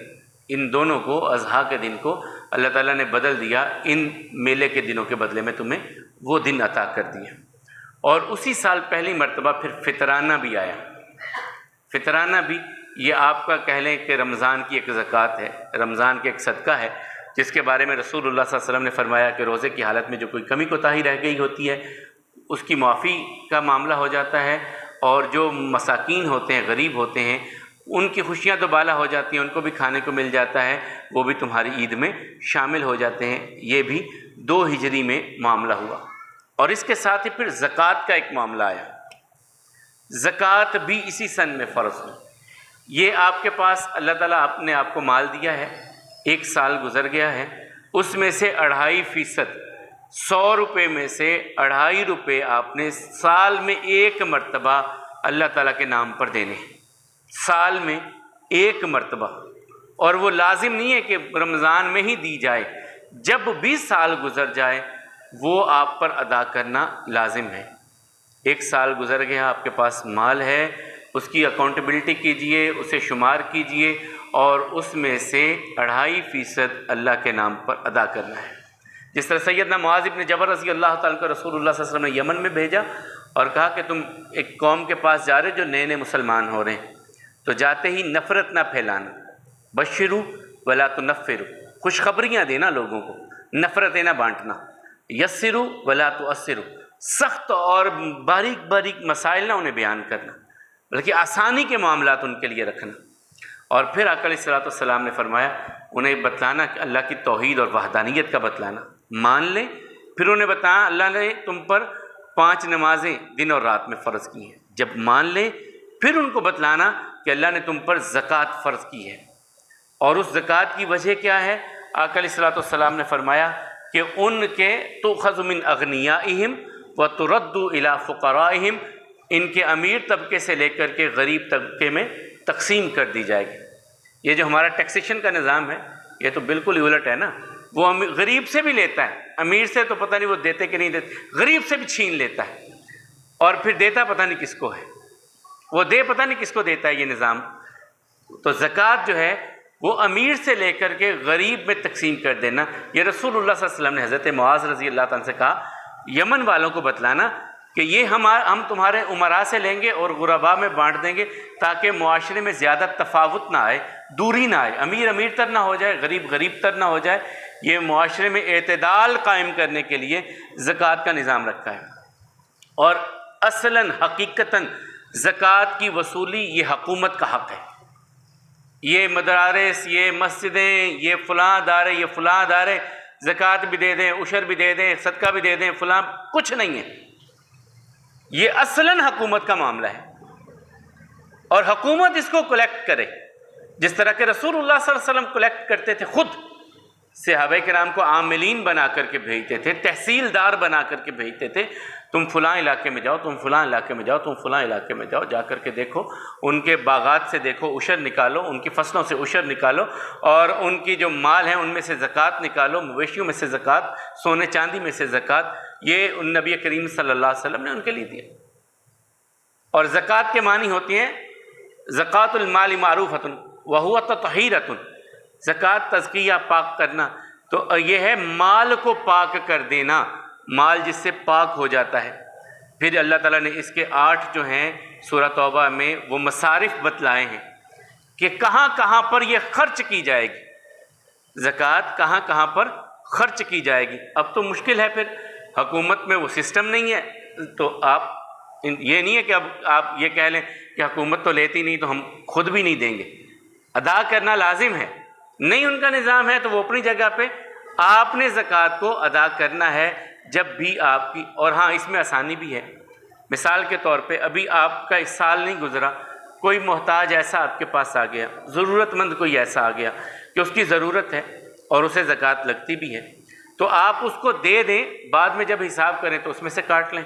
ان دونوں کو، اضحیٰ کے دن کو اللہ تعالیٰ نے بدل دیا، ان میلے کے دنوں کے بدلے میں تمہیں وہ دن عطا کر دیے۔ اور اسی سال پہلی مرتبہ پھر فطرانہ بھی آیا۔ فطرانہ بھی یہ آپ کا کہہ لیں کہ رمضان کی ایک زکوٰۃ ہے، رمضان کے ایک صدقہ ہے، جس کے بارے میں رسول اللہ صلی اللہ علیہ وسلم نے فرمایا کہ روزے کی حالت میں جو کوئی کمی کوتاہی رہ گئی ہوتی ہے اس کی معافی کا معاملہ ہو جاتا ہے، اور جو مساکین ہوتے ہیں، غریب ہوتے ہیں، ان کی خوشیاں تو بالا ہو جاتی ہیں، ان کو بھی کھانے کو مل جاتا ہے، وہ بھی تمہاری عید میں شامل ہو جاتے ہیں۔ یہ بھی 2 ہجری میں معاملہ ہوا۔ اور اس کے ساتھ ہی پھر زکوٰۃ کا ایک معاملہ آیا۔ زکوٰۃ بھی اسی سن میں فرض ہوئی۔ یہ آپ کے پاس اللہ تعالیٰ نے آپ کو مال دیا ہے، 1 سال گزر گیا ہے، اس میں سے 2.5%، 100 روپے میں سے 2.5 روپے آپ نے سال میں 1 مرتبہ اللہ تعالیٰ کے نام پر دینے ہیں، سال میں 1 مرتبہ۔ اور وہ لازم نہیں ہے کہ رمضان میں ہی دی جائے، جب بھی سال گزر جائے وہ آپ پر ادا کرنا لازم ہے۔ 1 سال گزر گیا، آپ کے پاس مال ہے، اس کی اکاؤنٹیبلٹی کیجئے، اسے شمار کیجئے، اور اس میں سے 2.5% اللہ کے نام پر ادا کرنا ہے۔ جس طرح سیدنا معاذ بن جبل رضی اللہ تعالیٰ کو رسول اللہ صلی اللہ علیہ وسلم نے یمن میں بھیجا اور کہا کہ تم ایک قوم کے پاس جا رہے جو نئے مسلمان ہو رہے ہیں، تو جاتے ہی نفرت نہ پھیلانا، بشروا ولا تنفروا، خوشخبریاں دینا لوگوں کو، نفرتیں نہ بانٹنا، یسروا ولا تعسروا، سخت اور باریک باریک مسائل نہ انہیں بیان کرنا، بلکہ آسانی کے معاملات ان کے لیے رکھنا۔ اور پھر آقا علیہ السلام نے فرمایا انہیں بتلانا کہ اللہ کی توحید اور وحدانیت کا بتلانا، مان لیں۔ پھر انہیں بتایا اللہ نے تم پر 5 نمازیں دن اور رات میں فرض کی ہیں، جب مان لیں پھر ان کو بتلانا کہ اللہ نے تم پر زکوٰۃ فرض کی ہے۔ اور اس زکوٰۃ کی وجہ کیا ہے؟ آقا علیہ السلام نے فرمایا کہ ان کے تؤخذ من اغنیائہم وترد الی فقرائہم، ان کے امیر طبقے سے لے کر کے غریب طبقے میں تقسیم کر دی جائے گی۔ یہ جو ہمارا ٹیکسیشن کا نظام ہے یہ تو بالکل ہی الٹ ہے نا، وہ غریب سے بھی لیتا ہے، امیر سے تو پتہ نہیں وہ دیتے کہ نہیں دیتے، غریب سے بھی چھین لیتا ہے، اور پھر دیتا پتہ نہیں کس کو ہے، وہ دے پتہ نہیں کس کو دیتا ہے یہ نظام۔ تو زکوٰۃ جو ہے وہ امیر سے لے کر کے غریب میں تقسیم کر دینا، یہ رسول اللہ صلی اللہ علیہ وسلم نے حضرت معاذ رضی اللہ عنہ سے کہا یمن والوں کو بتلانا کہ یہ ہم تمہارے امراء سے لیں گے اور غرباء میں بانٹ دیں گے، تاکہ معاشرے میں زیادہ تفاوت نہ آئے، دوری نہ آئے، امیر امیر تر نہ ہو جائے، غریب غریب تر نہ ہو جائے۔ یہ معاشرے میں اعتدال قائم کرنے کے لیے زکوٰۃ کا نظام رکھا ہے۔ اور اصلاً حقیقتاً زکوٰۃ کی وصولی یہ حکومت کا حق ہے۔ یہ مدارس، یہ مسجدیں، یہ فلاں ادارے، یہ فلاں ادارے زکوٰۃ بھی دے دیں، عشر بھی دے دیں، صدقہ بھی دے دیں، فلاں کچھ نہیں ہے، یہ اصلاً حکومت کا معاملہ ہے، اور حکومت اس کو کلیکٹ کرے، جس طرح کہ رسول اللہ صلی اللہ علیہ وسلم کلیکٹ کرتے تھے، خود صحابہ کرام کو عاملین بنا کر کے بھیجتے تھے، تحصیلدار بنا کر کے بھیجتے تھے، تم فلاں علاقے میں جاؤ، تم فلاں علاقے میں جاؤ، تم فلاں علاقے میں جاؤ، جا کر کے دیکھو، ان کے باغات سے دیکھو، عشر نکالو، ان کی فصلوں سے عشر نکالو، اور ان کی جو مال ہیں ان میں سے زکوٰۃ نکالو، مویشیوں میں سے زکوٰۃ، سونے چاندی میں سے زکوٰۃ، یہ نبی کریم صلی اللہ علیہ وسلم نے ان کے لیے دیا۔ اور زکوٰۃ کے معنی ہوتی ہیں زکوٰۃ المال معروفۃ وہو تطہیرۃ، زکوٰۃ تزکیہ پاک کرنا، تو یہ ہے مال کو پاک کر دینا، مال جس سے پاک ہو جاتا ہے۔ پھر اللہ تعالیٰ نے اس کے 8 جو ہیں سورہ توبہ میں وہ مصارف بتلائے ہیں کہ کہاں کہاں پر یہ خرچ کی جائے گی، زکوٰۃ کہاں کہاں پر خرچ کی جائے گی۔ اب تو مشکل ہے، پھر حکومت میں وہ سسٹم نہیں ہے، تو آپ یہ نہیں ہے کہ اب آپ یہ کہہ لیں کہ حکومت تو لیتی نہیں تو ہم خود بھی نہیں دیں گے، ادا کرنا لازم ہے۔ نہیں ان کا نظام ہے تو وہ اپنی جگہ پہ، آپ نے زکوٰۃ کو ادا کرنا ہے جب بھی آپ کی، اور ہاں اس میں آسانی بھی ہے۔ مثال کے طور پہ ابھی آپ کا اس سال نہیں گزرا، کوئی محتاج ایسا آپ کے پاس آ گیا، ضرورت مند کوئی ایسا آ گیا کہ اس کی ضرورت ہے اور اسے زکوٰۃ لگتی بھی ہے، تو آپ اس کو دے دیں، بعد میں جب حساب کریں تو اس میں سے کاٹ لیں۔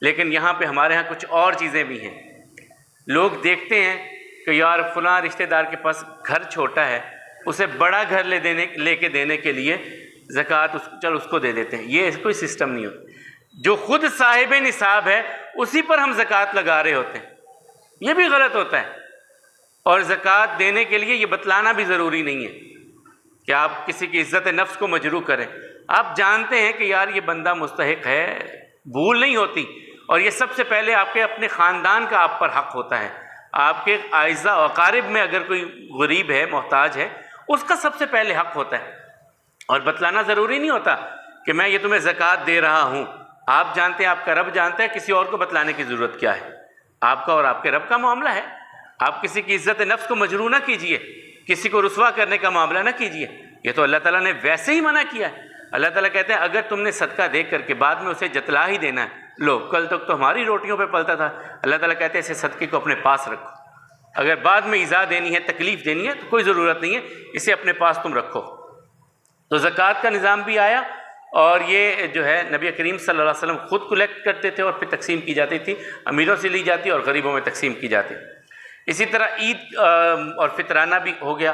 لیکن یہاں پہ ہمارے ہاں کچھ اور چیزیں بھی ہیں۔ لوگ دیکھتے ہیں کہ یار فلاں رشتہ دار کے پاس گھر چھوٹا ہے، اسے بڑا گھر لے کے دینے کے لیے زکوٰۃ چل اس کو دے دیتے ہیں۔ یہ کوئی سسٹم نہیں ہوتا، جو خود صاحب نصاب ہے اسی پر ہم زکوٰۃ لگا رہے ہوتے ہیں، یہ بھی غلط ہوتا ہے۔ اور زکوٰۃ دینے کے لیے یہ بتلانا بھی ضروری نہیں ہے کہ آپ کسی کی عزت نفس کو مجروح کریں۔ آپ جانتے ہیں کہ یار یہ بندہ مستحق ہے، بھول نہیں ہوتی، اور یہ سب سے پہلے آپ کے اپنے خاندان کا آپ پر حق ہوتا ہے۔ آپ کے اعزاء و اقارب میں اگر کوئی غریب ہے، محتاج ہے، اس کا سب سے پہلے حق ہوتا ہے۔ اور بتلانا ضروری نہیں ہوتا کہ میں یہ تمہیں زکوٰۃ دے رہا ہوں، آپ جانتے ہیں، آپ کا رب جانتا ہے، کسی اور کو بتلانے کی ضرورت کیا ہے۔ آپ کا اور آپ کے رب کا معاملہ ہے، آپ کسی کی عزت نفس کو مجروح نہ کیجئے، کسی کو رسوا کرنے کا معاملہ نہ کیجئے، یہ تو اللہ تعالیٰ نے ویسے ہی منع کیا ہے۔ اللہ تعالیٰ کہتے ہیں اگر تم نے صدقہ دے کر کے بعد میں اسے جتلا ہی دینا ہے، لو کل تک تو ہماری روٹیوں پہ پلتا تھا، اللہ تعالیٰ کہتے ہیں اسے صدقے کو اپنے پاس رکھو، اگر بعد میں ایذا دینی ہے، تکلیف دینی ہے تو کوئی ضرورت نہیں ہے، اسے اپنے پاس تم رکھو۔ تو زکوٰۃ کا نظام بھی آیا، اور یہ جو ہے نبی کریم صلی اللہ علیہ وسلم خود کلیکٹ کرتے تھے اور پھر تقسیم کی جاتی تھی، امیروں سے لی جاتی اور غریبوں میں تقسیم کی جاتی۔ اسی طرح عید اور فطرانہ بھی ہو گیا۔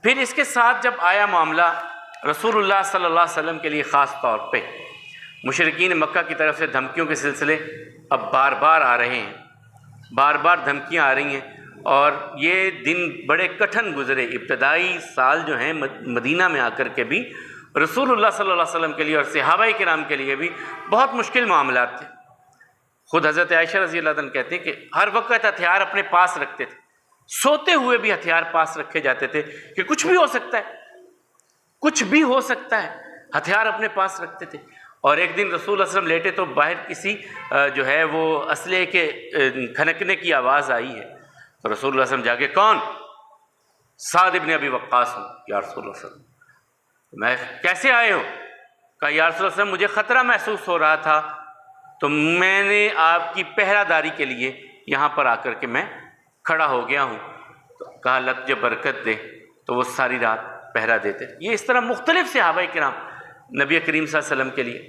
پھر اس کے ساتھ جب آیا معاملہ رسول اللہ صلی اللہ علیہ وسلم کے لیے خاص طور پہ مشرکین مکہ کی طرف سے دھمکیوں کے سلسلے اب بار بار آ رہے ہیں، بار بار دھمکیاں آ رہی ہیں، اور یہ دن بڑے کٹھن گزرے۔ ابتدائی سال جو ہیں مدینہ میں آ کر کے بھی رسول اللہ صلی اللہ علیہ وسلم کے لیے اور صحابہ کرام کے لیے بھی بہت مشکل معاملات تھے۔ خود حضرت عائشہ رضی اللہ عنہ کہتے ہیں کہ ہر وقت ہتھیار اپنے پاس رکھتے تھے، سوتے ہوئے بھی ہتھیار پاس رکھے جاتے تھے کہ کچھ بھی ہو سکتا ہے، کچھ بھی ہو سکتا ہے، ہتھیار اپنے پاس رکھتے تھے۔ اور ایک دن رسول اللہ صلی اللہ علیہ وسلم لیٹے تو باہر کسی جو ہے وہ اسلحے کے کھنکنے کی آواز آئی ہے، تو رسول اللہ صلی اللہ علیہ وسلم جاگے، کون؟ سعد ابن ابی وقاص ہوں۔ یا رسول اللہ صلی اللہ علیہ وسلم میں کیسے آئے ہو؟ کہا یا رسول اللہ صلی اللہ علیہ وسلم مجھے خطرہ محسوس ہو رہا تھا تو میں نے آپ کی پہرہ داری کے لیے یہاں پر آ کر کے میں کھڑا ہو گیا ہوں۔ تو کہا اللہ تجھے برکت دے، تو وہ ساری رات پہرہ دیتے۔ یہ اس طرح مختلف صحابہ کرام نبی کریم صلی اللہ علیہ وسلم کے لیے،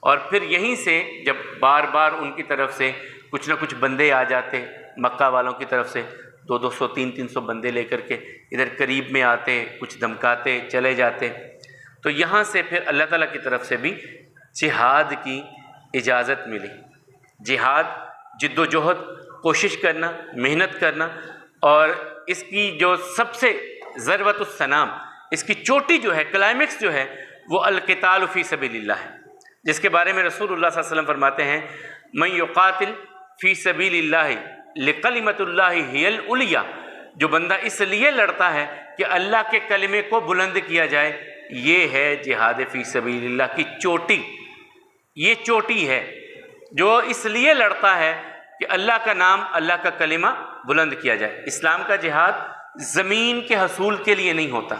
اور پھر یہیں سے جب بار بار ان کی طرف سے کچھ نہ کچھ بندے آ جاتے، مکہ والوں کی طرف سے 200 300 بندے لے کر کے ادھر قریب میں آتے، کچھ دھمکاتے چلے جاتے، تو یہاں سے پھر اللہ تعالیٰ کی طرف سے بھی جہاد کی اجازت ملی۔ جہاد جد و جہد، کوشش کرنا، محنت کرنا، اور اس کی جو سب سے ذروۃ السنام، اس کی چوٹی جو ہے، کلائمیکس جو ہے، وہ القتال فی سبیل اللہ ہے، جس کے بارے میں رسول اللہ صلی اللہ علیہ وسلم فرماتے ہیں من یقاتل فی سبیل اللہ لکلمۃ اللہ ہی العلیٰ، جو بندہ اس لیے لڑتا ہے کہ اللہ کے کلمے کو بلند کیا جائے، یہ ہے جہاد فی سبیل اللہ کی چوٹی۔ یہ چوٹی ہے جو اس لیے لڑتا ہے کہ اللہ کا نام، اللہ کا کلمہ بلند کیا جائے۔ اسلام کا جہاد زمین کے حصول کے لیے نہیں ہوتا،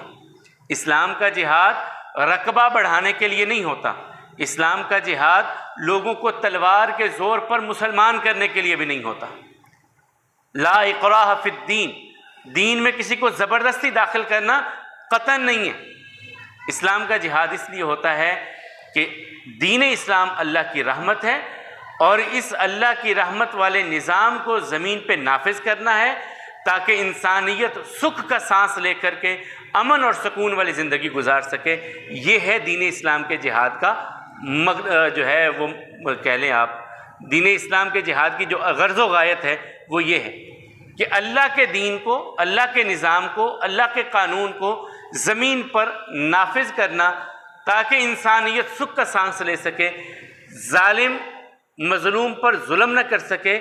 اسلام کا جہاد رقبہ بڑھانے کے لیے نہیں ہوتا، اسلام کا جہاد لوگوں کو تلوار کے زور پر مسلمان کرنے کے لیے بھی نہیں ہوتا۔ لا اکراہ فی الدین، دین میں کسی کو زبردستی داخل کرنا قطعاً نہیں ہے۔ اسلام کا جہاد اس لیے ہوتا ہے کہ دین اسلام اللہ کی رحمت ہے، اور اس اللہ کی رحمت والے نظام کو زمین پہ نافذ کرنا ہے تاکہ انسانیت سکھ کا سانس لے کر کے امن اور سکون والی زندگی گزار سکے۔ یہ ہے دین اسلام کے جہاد کا جو ہے وہ کہہ لیں آپ، دین اسلام کے جہاد کی جو غرض و غایت ہے وہ یہ ہے کہ اللہ کے دین کو، اللہ کے نظام کو، اللہ کے قانون کو زمین پر نافذ کرنا تاکہ انسانیت سکھ کا سانس لے سکے، ظالم مظلوم پر ظلم نہ کر سکے،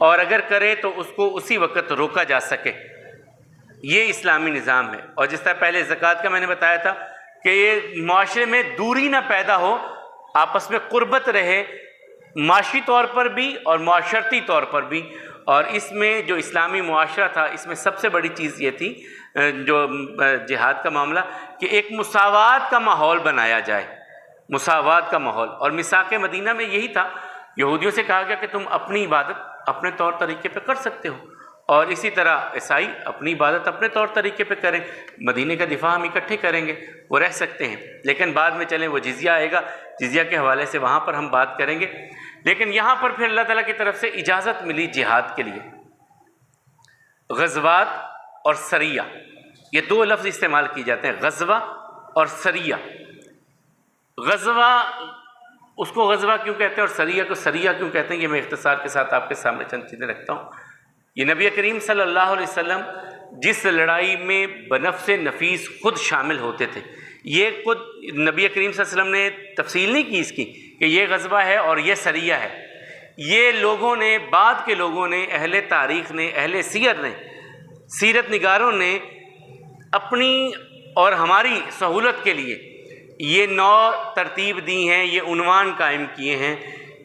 اور اگر کرے تو اس کو اسی وقت روکا جا سکے۔ یہ اسلامی نظام ہے۔ اور جس طرح پہلے زکوٰۃ کا میں نے بتایا تھا کہ یہ معاشرے میں دوری نہ پیدا ہو، آپس میں قربت رہے، معاشی طور پر بھی اور معاشرتی طور پر بھی۔ اور اس میں جو اسلامی معاشرہ تھا، اس میں سب سے بڑی چیز یہ تھی جو جہاد کا معاملہ، کہ ایک مساوات کا ماحول بنایا جائے، مساوات کا ماحول۔ اور میثاق مدینہ میں یہی تھا، یہودیوں سے کہا گیا کہ تم اپنی عبادت اپنے طور طریقے پہ کر سکتے ہو، اور اسی طرح عیسائی اپنی عبادت اپنے طور طریقے پہ کریں، مدینے کا دفاع ہم اکٹھے کریں گے، وہ رہ سکتے ہیں۔ لیکن بعد میں چلیں وہ جزیہ آئے گا، جزیہ کے حوالے سے وہاں پر ہم بات کریں گے۔ لیکن یہاں پر پھر اللہ تعالیٰ کی طرف سے اجازت ملی جہاد کے لیے۔ غزوات اور سریہ، یہ دو لفظ استعمال کیے جاتے ہیں، غزوہ اور سریہ۔ غزوہ اس کو غزوہ کیوں کہتے ہیں اور سریہ کو سریہ کیوں کہتے ہیں، یہ میں اختصار کے ساتھ آپ کے سامنے چند چیزیں رکھتا ہوں۔ یہ نبی کریم صلی اللہ علیہ وسلم جس لڑائی میں بنفس نفیس خود شامل ہوتے تھے، یہ خود نبی کریم صلی اللہ علیہ وسلم نے تفصیل نہیں کی اس کی کہ یہ غزوہ ہے اور یہ سریہ ہے۔ یہ لوگوں نے، بعد کے لوگوں نے، اہل تاریخ نے، اہل سیر نے، سیرت نگاروں نے اپنی اور ہماری سہولت کے لیے یہ نو ترتیب دی ہیں، یہ عنوان قائم کیے ہیں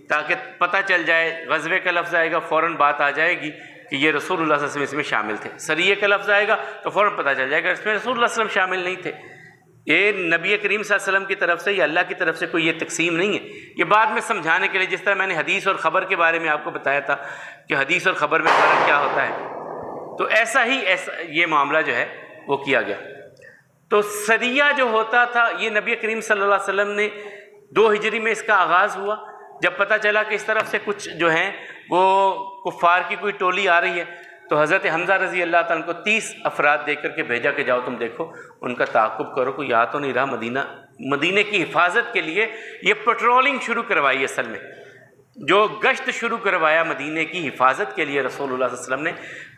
تاکہ پتہ چل جائے۔ غزوے کا لفظ آئے گا فوراً بات آ جائے گی کہ یہ رسول اللہ صلی اللہ علیہ وسلم اس میں شامل تھے۔ سریہ کا لفظ آئے گا تو فوراً پتہ چل جائے گا اس میں رسول اللہ صلی اللہ علیہ وسلم شامل نہیں تھے۔ یہ نبی کریم صلی اللہ علیہ وسلم کی طرف سے یا اللہ کی طرف سے کوئی یہ تقسیم نہیں ہے، یہ بعد میں سمجھانے کے لیے، جس طرح میں نے حدیث اور خبر کے بارے میں آپ کو بتایا تھا کہ حدیث اور خبر میں فرق کیا ہوتا ہے، تو ایسا یہ معاملہ جو ہے وہ کیا گیا۔ تو سریہ جو ہوتا تھا، یہ نبی کریم صلی اللہ علیہ وسلم نے 2 ہجری میں اس کا آغاز ہوا، جب پتہ چلا کہ اس طرف سے کچھ جو ہیں وہ کفار کی کوئی ٹولی آ رہی ہے، تو حضرت حمزہ رضی اللہ تعالیٰ کو 30 افراد دے کر کے بھیجا کہ جاؤ تم دیکھو ان کا تعاقب کرو، کوئی آ تو نہیں رہا۔ مدینے کی حفاظت کے لیے یہ پٹرولنگ شروع کروائی، اصل میں جو گشت شروع کروایا مدینے کی حفاظت کے لیے رسول اللہ صلی اللہ علیہ وسلم نے،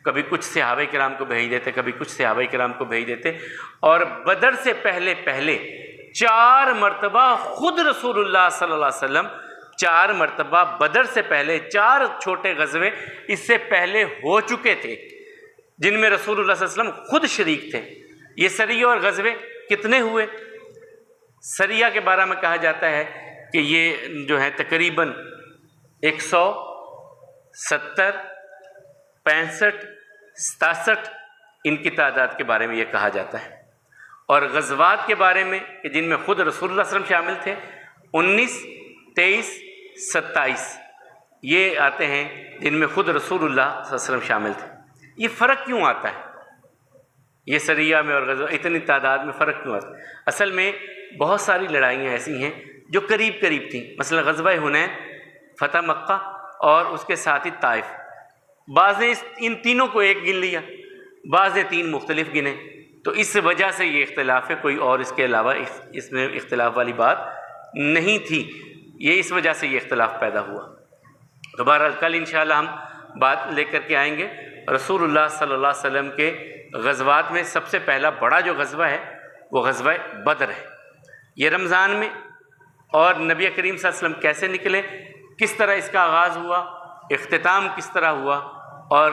کبھی کچھ صحابہ کرام کو بھیج دیتے، کبھی کچھ صحابہ کرام کو بھیج دیتے، اور بدر سے پہلے 4 مرتبہ خود رسول اللہ صلی اللہ علیہ وسلم 4 مرتبہ بدر سے پہلے 4 چھوٹے غزوے اس سے پہلے ہو چکے تھے جن میں رسول اللہ صلی اللہ علیہ وسلم خود شریک تھے۔ یہ سریہ اور غزوے کتنے ہوئے؟ سریہ کے بارے میں کہا جاتا ہے کہ یہ جو ہے تقریباً 170 65 67 ان کی تعداد کے بارے میں یہ کہا جاتا ہے، اور غزوات کے بارے میں کہ جن میں خود رسول اللہ صلی اللہ علیہ وسلم شامل تھے 19 23 27 یہ آتے ہیں جن میں خود رسول اللہ صلی اللہ علیہ وسلم شامل تھے۔ یہ فرق کیوں آتا ہے؟ یہ سریہ میں اور غزوہ اتنی تعداد میں فرق کیوں آتا ہے؟ اصل میں بہت ساری لڑائیاں ایسی ہیں جو قریب تھیں، مثلا غزوہ حنین، فتح مکہ اور اس کے ساتھ ہی طائف۔ بعض نے ان تینوں کو ایک گن لیا، بعض نے 3 مختلف گنے، تو اس وجہ سے یہ اختلاف ہے، کوئی اور اس کے علاوہ اس میں اختلاف والی بات نہیں تھی، یہ اس وجہ سے یہ اختلاف پیدا ہوا۔ تو بہرحال کل انشاءاللہ ہم بات لے کر کے آئیں گے رسول اللہ صلی اللہ علیہ وسلم کے غزوات میں سب سے پہلا بڑا جو غزوہ ہے وہ غزوہ بدر ہے۔ یہ رمضان میں، اور نبی کریم صلی اللہ علیہ وسلم کیسے نکلے، کس طرح اس کا آغاز ہوا، اختتام کس طرح ہوا، اور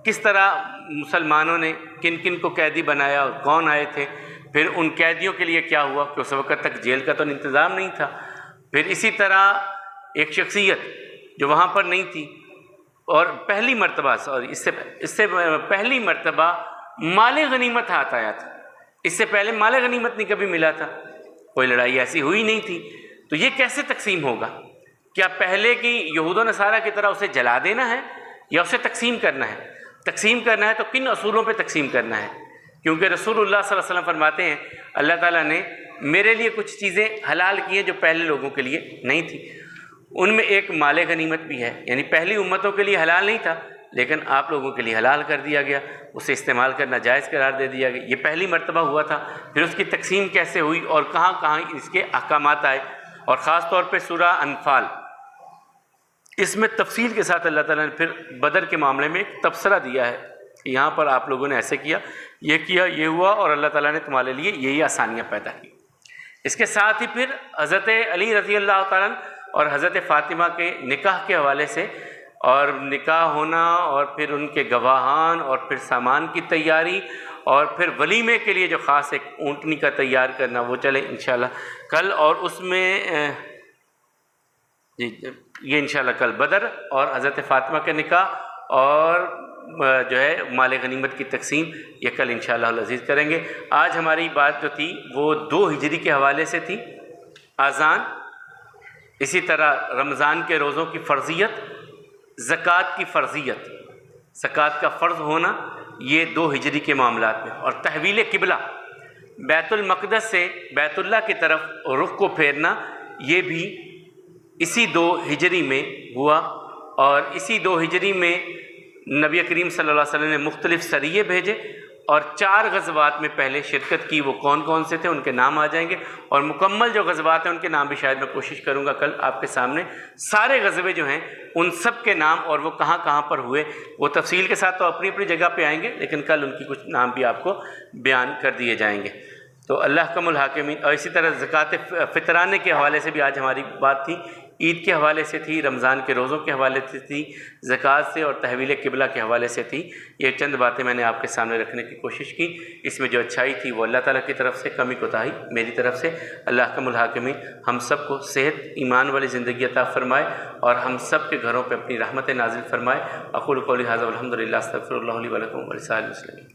کس طرح مسلمانوں نے کن کن کو قیدی بنایا اور کون آئے تھے، پھر ان قیدیوں کے لیے کیا ہوا کہ اس وقت تک جیل کا تو انتظام نہیں تھا، پھر اسی طرح ایک شخصیت جو وہاں پر نہیں تھی اور پہلی مرتبہ اس سے پہلی مرتبہ مال غنیمت ہاتھ آیا تھا، اس سے پہلے مال غنیمت نہیں کبھی ملا تھا، کوئی لڑائی ایسی ہوئی نہیں تھی، تو یہ کیسے تقسیم ہوگا؟ کیا پہلے کی یہود و نصارہ کی طرح اسے جلا دینا ہے یا اسے تقسیم کرنا ہے؟ تقسیم کرنا ہے تو کن اصولوں پہ تقسیم کرنا ہے؟ کیونکہ رسول اللہ صلی اللہ علیہ وسلم فرماتے ہیں اللہ تعالیٰ نے میرے لیے کچھ چیزیں حلال کی ہیں جو پہلے لوگوں کے لیے نہیں تھی، ان میں ایک مال غنیمت بھی ہے، یعنی پہلی امتوں کے لیے حلال نہیں تھا لیکن آپ لوگوں کے لیے حلال کر دیا گیا، اسے استعمال کرنا جائز قرار دے دیا گیا، یہ پہلی مرتبہ ہوا تھا۔ پھر اس کی تقسیم کیسے ہوئی اور کہاں کہاں اس کے احکامات آئے، اور خاص طور پہ سورہ انفال، اس میں تفصیل کے ساتھ اللہ تعالیٰ نے پھر بدر کے معاملے میں ایک تبصرہ دیا ہے یہاں پر آپ لوگوں نے ایسے کیا، یہ ہوا، اور اللہ تعالیٰ نے تمہارے لیے یہی آسانیاں پیدا کی۔ اس کے ساتھ ہی پھر حضرت علی رضی اللہ تعالیٰ عنہ اور حضرت فاطمہ کے نکاح کے حوالے سے، اور نکاح ہونا، اور پھر ان کے گواہان، اور پھر سامان کی تیاری، اور پھر ولیمے کے لیے جو خاص ایک اونٹنی کا تیار کرنا، وہ چلے انشاءاللہ کل، اور اس میں یہ انشاءاللہ کل بدر اور حضرت فاطمہ کے نکاح اور جو ہے مال غنیمت کی تقسیم، یہ کل انشاءاللہ العزیز کریں گے۔ آج ہماری بات جو تھی وہ 2 ہجری کے حوالے سے تھی، اذان، اسی طرح رمضان کے روزوں کی فرضیت، زکوٰۃ کی فرضیت، زکوٰۃ کا فرض ہونا، یہ 2 ہجری کے معاملات میں، اور تحویل قبلہ، بیت المقدس سے بیت اللہ کی طرف رخ کو پھیرنا، یہ بھی اسی 2 ہجری میں ہوا۔ اور اسی 2 ہجری میں نبی کریم صلی اللہ علیہ وسلم نے مختلف سریے بھیجے، اور 4 غزوات میں پہلے شرکت کی۔ وہ کون کون سے تھے ان کے نام آ جائیں گے، اور مکمل جو غزوات ہیں ان کے نام بھی شاید میں کوشش کروں گا کل آپ کے سامنے، سارے غزوے جو ہیں ان سب کے نام اور وہ کہاں کہاں پر ہوئے، وہ تفصیل کے ساتھ تو اپنی اپنی جگہ پہ آئیں گے، لیکن کل ان کی کچھ نام بھی آپ کو بیان کر دیے جائیں گے۔ تو اللہ حکم الحاکمین۔ اور اسی طرح زکوٰۃ فطرانے کے حوالے سے بھی آج ہماری بات تھی، عید کے حوالے سے تھی، رمضان کے روزوں کے حوالے سے تھی، زکوٰۃ سے اور تحویل قبلہ کے حوالے سے تھی۔ یہ چند باتیں میں نے آپ کے سامنے رکھنے کی کوشش کی۔ اس میں جو اچھائی تھی وہ اللہ تعالیٰ کی طرف سے، کمی کوتاہی میری طرف سے۔ اللہ حکم الحاکمین ہم سب کو صحت، ایمان والی زندگی عطا فرمائے، اور ہم سب کے گھروں پہ اپنی رحمت نازل فرمائے۔ اقول قولی ھذا والحمد للہ، استغفر اللہ لی ولکم ولسائر المسلمین۔